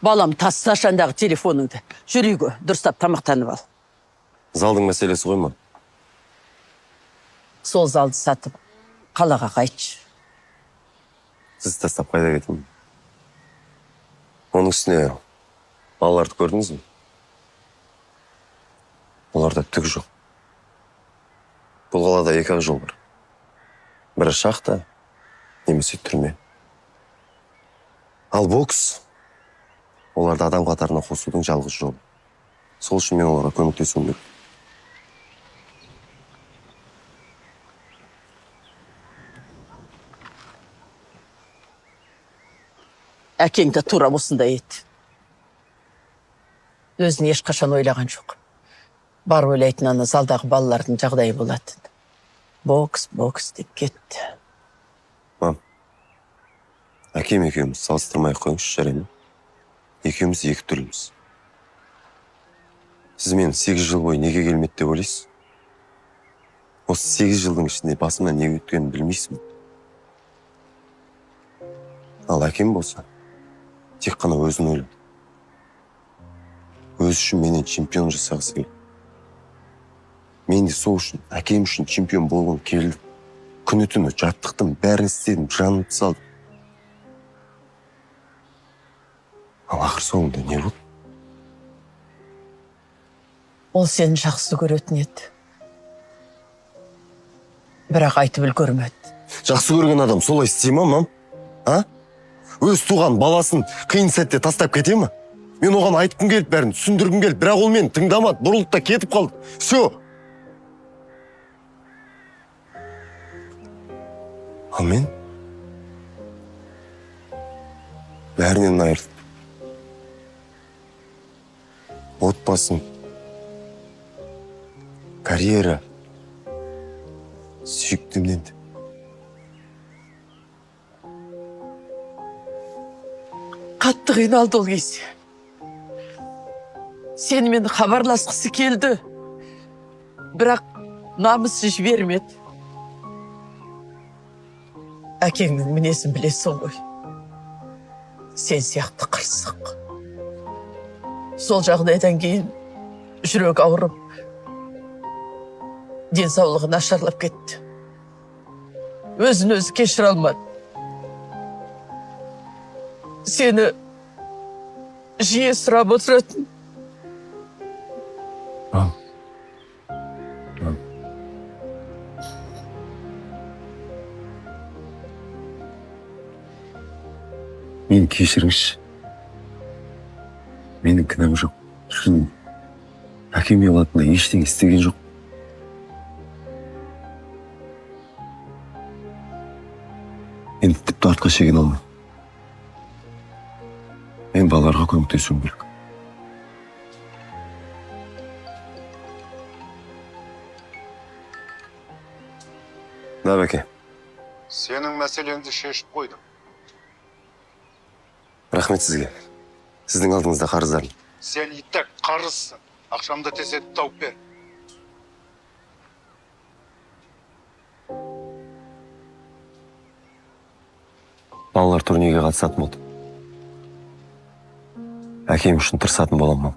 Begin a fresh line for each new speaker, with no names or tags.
Балам, тассашандағы телефоныңды. Жүр үйге, дұрыстап тамақтанып ал.
Залдың мәселесі ғой ма?
Сол залды сатып, қалаға қайтшы.
Сіз тастап қайда кетемін? Оның үстіне балаларды көрдіңіз бе? Оларда түк жоқ. Бұл қалада екі-ақ жол бар. Бірі шахта, немесе түрме. Ал бокс, оларды адам қатарына қосудың жалғыз жолы. Сол үшін мен оларға көмектесуім керек.
Әкеңді тура осындай еді. Өзін ешқашан ойлаған жоқ. Бар ойлайтын ана залдағы балалардың жағдайы болатын. Бокс деп кетті.
Мам, әкем екеуміз салыстырмай қойыңызшы, жарай ма? Екеуміз екі түрліміз. Сіз мен 8 жыл бойы неге келмеді деп ойлайсыз? Осы 8 жылдың ішінде басымнан не өткенін білмейсің. Ал әкем болса, тек қана өзін ойлады. Өз үшін менен чемпион жасағысы келді. Мен де сол үшін, әкем үшін чемпион болғым келді. Күні-түні жаттықтым, бәрін істедім, жанымды салдым. Ал ақыр соңында не болды?
Ол сені жақсы көретін еді. Бірақ айтып үлгермеді.
Жақсы көрген адам солай істей ма, мам? А? Өз туған баласын қиын сәтте тастап кете ма? Мен оған айтқым келіп бәрін түсіндіргім келіп, бірақ ол мені тыңдамады, бұрылып та кетіп қалды. Все. Ал мен бәрінен айырылдым. Отбасым, карьера, сүйіктімнен де.
Қатты қиналды ол кезде. Сенімен хабарласқысы келді. Бірақ намысы жібермеді. Әкеңнің мінезін білесің ғой. Сен сияқты қырсық. Сол жағдайдан кейін жүрек ауырып, денсаулығы нашарлап кетті. Өзін өзі кешіре алмады. Сені жиі сұрап отыратын.
Мені кешіріңізші. Менің кінәм жоқ. Шын әкеме олатында ештеңе істеген жоқ. Енді тіпті артқа шеген алмаймын. Мен балаларға көмектесуім керек. Да, бәке.
Сенің мәселеңді шешіп қойдым.
Рахмет сізге. Сіздің алдыңызда қарыздарым.
Сен иттек қарызсың. Ақшамды тезетіп тауып бер.
Балалар турнирге қатысатын болды. Әкем үшін тырысатын боламын.